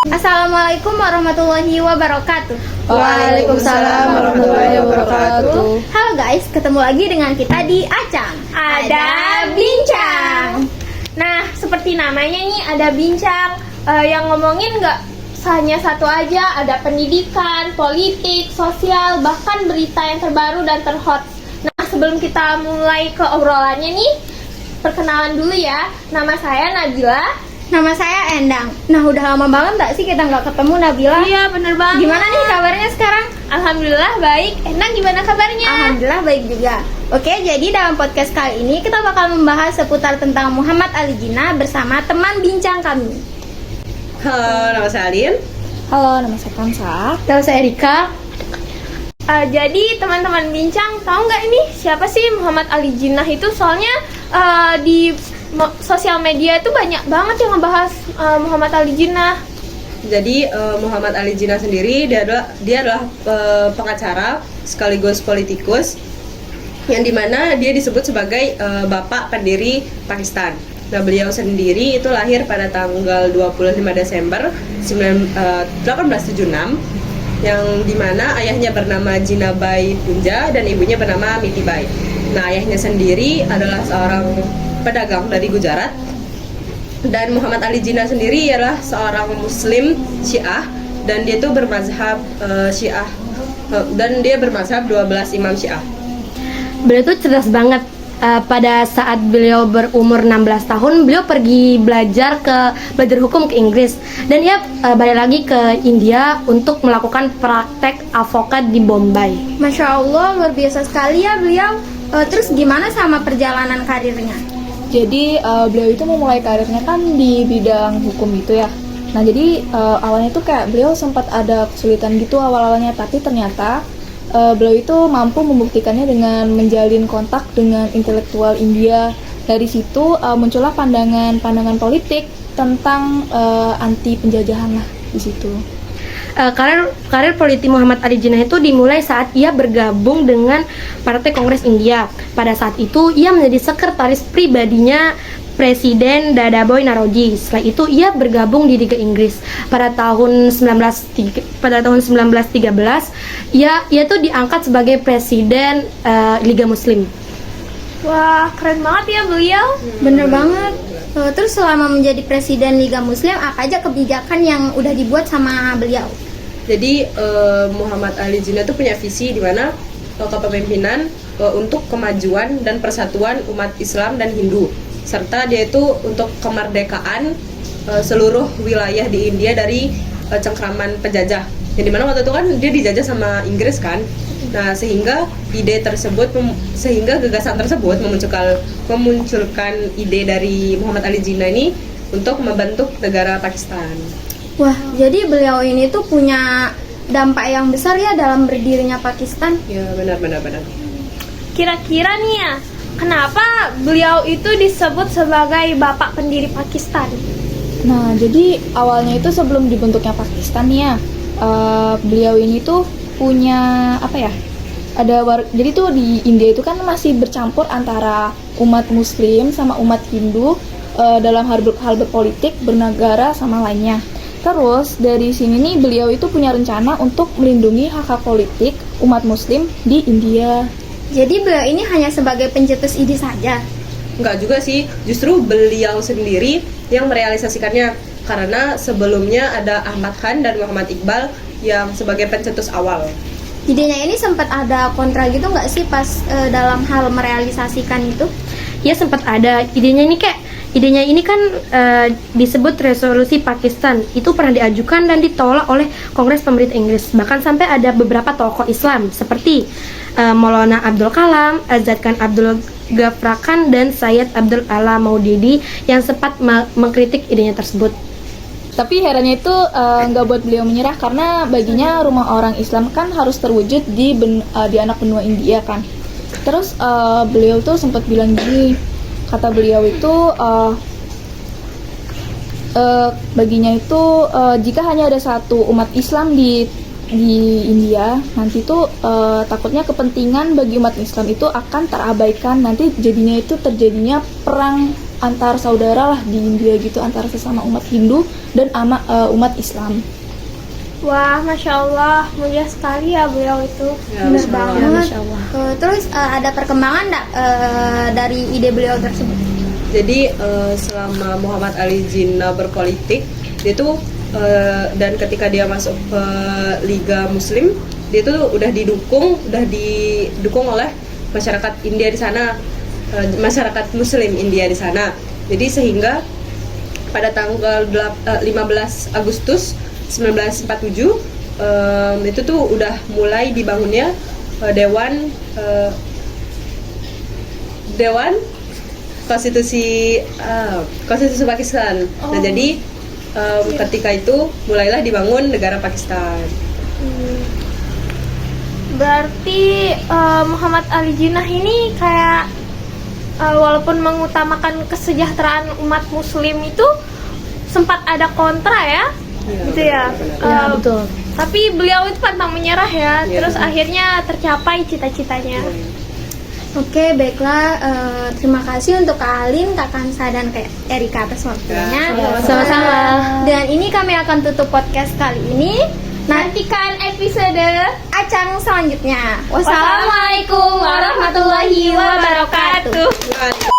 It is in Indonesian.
Assalamualaikum warahmatullahi wabarakatuh. Waalaikumsalam warahmatullahi wabarakatuh. Halo guys, ketemu lagi dengan kita di Acang Ada Bincang. Nah, seperti namanya nih, ada bincang yang ngomongin nggak hanya satu aja, ada pendidikan, politik, sosial, bahkan berita yang terbaru dan terhot. Nah, sebelum kita mulai ke obrolannya nih, perkenalan dulu ya. Nama saya Nabila. Nama saya Endang. Nah, udah lama banget nggak sih kita nggak ketemu, Nabila? Iya, bener banget. Gimana nih kabarnya sekarang? Alhamdulillah baik. Endang gimana kabarnya? Alhamdulillah baik juga. Oke, jadi dalam podcast kali ini kita bakal membahas seputar tentang Muhammad Ali Jinnah bersama teman bincang kami. Halo, nama saya Alin. Halo, nama saya Kansa. Nama saya Erika. Jadi teman-teman bincang, tahu nggak ini siapa sih Muhammad Ali Jinnah itu? Soalnya di sosial media itu banyak banget yang ngebahas Muhammad Ali Jinnah. Jadi Muhammad Ali Jinnah sendiri dia adalah pengacara sekaligus politikus yang dimana dia disebut sebagai bapak pendiri Pakistan. Nah, beliau sendiri itu lahir pada tanggal 25 Desember 1876 yang dimana ayahnya bernama Jinnah-bai Punja dan ibunya bernama Mitibai. Nah, ayahnya sendiri adalah seorang pedagang dari Gujarat, dan Muhammad Ali Jinnah sendiri adalah seorang Muslim Syiah dan dia itu bermazhab Syiah dan dia bermazhab 12 imam Syiah. Beliau tuh cerdas banget. Pada saat beliau berumur 16 tahun, beliau pergi belajar hukum ke Inggris, dan ia balik lagi ke India untuk melakukan praktek avokat di Bombay. Masya Allah, luar biasa sekali ya beliau. Terus gimana sama perjalanan karirnya? Jadi beliau itu memulai karirnya kan di bidang hukum itu ya. Nah, jadi awalnya tuh kayak beliau sempat ada kesulitan gitu awal-awalnya, tapi ternyata beliau itu mampu membuktikannya dengan menjalin kontak dengan intelektual India. Dari situ muncullah pandangan politik tentang anti penjajahan lah di situ. Karir politik Muhammad Ali Jinnah itu dimulai saat ia bergabung dengan Partai Kongres India. Pada saat itu ia menjadi sekretaris pribadinya Presiden Dadabhai Naoroji. Setelah itu ia bergabung di Liga Inggris. Pada tahun 1913 ia tuh diangkat sebagai presiden Liga Muslim. Wah, keren banget ya beliau. Bener banget. Terus selama menjadi presiden Liga Muslim, apa aja kebijakan yang udah dibuat sama beliau? Jadi Muhammad Ali Jinnah itu punya visi di mana kepemimpinan untuk kemajuan dan persatuan umat Islam dan Hindu, serta dia itu untuk kemerdekaan seluruh wilayah di India dari cengkraman penjajah. Yang dimana waktu itu kan dia dijajah sama Inggris kan. Nah, sehingga gagasan tersebut memunculkan ide dari Muhammad Ali Jinnah ini untuk membentuk negara Pakistan. Wah, jadi beliau ini tuh punya dampak yang besar ya dalam berdirinya Pakistan. Ya, benar. Kira-kira nih ya, kenapa beliau itu disebut sebagai bapak pendiri Pakistan? Nah, jadi awalnya itu sebelum dibentuknya Pakistan ya, beliau ini tuh punya jadi tuh di India itu kan masih bercampur antara umat Muslim sama umat Hindu dalam hal berpolitik, bernegara sama lainnya. Terus dari sini nih beliau itu punya rencana untuk melindungi hak-hak politik umat Muslim di India. Jadi beliau ini hanya sebagai pencetus ide saja? Enggak juga sih, justru beliau sendiri yang merealisasikannya, karena sebelumnya ada Ahmad Khan dan Muhammad Iqbal yang sebagai pencetus awal. Idenya ini sempat ada kontra gitu nggak sih pas dalam hal merealisasikan itu? Ya, sempat ada. Idenya ini kan disebut resolusi Pakistan. Itu pernah diajukan dan ditolak oleh Kongres Pemerintah Inggris. Bahkan sampai ada beberapa tokoh Islam seperti Maulana Abdul Kalam, Azad Khan Abdul Ghaffar Khan, dan Syed Abdul Ala Maududi yang sempat mengkritik idenya tersebut. Tapi herannya itu nggak buat beliau menyerah, karena baginya rumah orang Islam kan harus terwujud di anak benua India kan. Terus beliau tuh sempat bilang gini, kata beliau itu baginya itu jika hanya ada satu umat Islam di India, nanti tuh takutnya kepentingan bagi umat Islam itu akan terabaikan, nanti terjadinya perang antar saudara lah di India gitu, antara sesama umat Hindu dan umat Islam. Wah, Masya Allah, mulia sekali ya beliau itu. Ya, Bener Masya Allah. banget. Masya Allah. Terus ada perkembangan nggak dari ide beliau tersebut? Jadi selama Muhammad Ali Jinnah berpolitik, dia tuh dan ketika dia masuk ke Liga Muslim, dia tuh udah didukung oleh masyarakat India di sana, masyarakat Muslim India di sana. Jadi sehingga pada tanggal 15 Agustus 1947 itu tuh udah mulai dibangunnya Dewan Konstitusi Pakistan. Nah, jadi ketika itu mulailah dibangun negara Pakistan. Berarti Muhammad Ali Jinnah ini kayak walaupun mengutamakan kesejahteraan umat Muslim itu sempat ada kontra ya, gitu ya. Ya, betul. Tapi beliau itu pantang menyerah ya, Iya. terus akhirnya tercapai cita-citanya. Oke, baiklah. Terima kasih untuk Kak Alin, Kak Kansa, dan Kak Erika atas waktunya. Sama-sama. Dan ini kami akan tutup podcast kali ini. Nantikan episode Acang selanjutnya. Wassalamualaikum warahmatullahi wabarakatuh. Nah,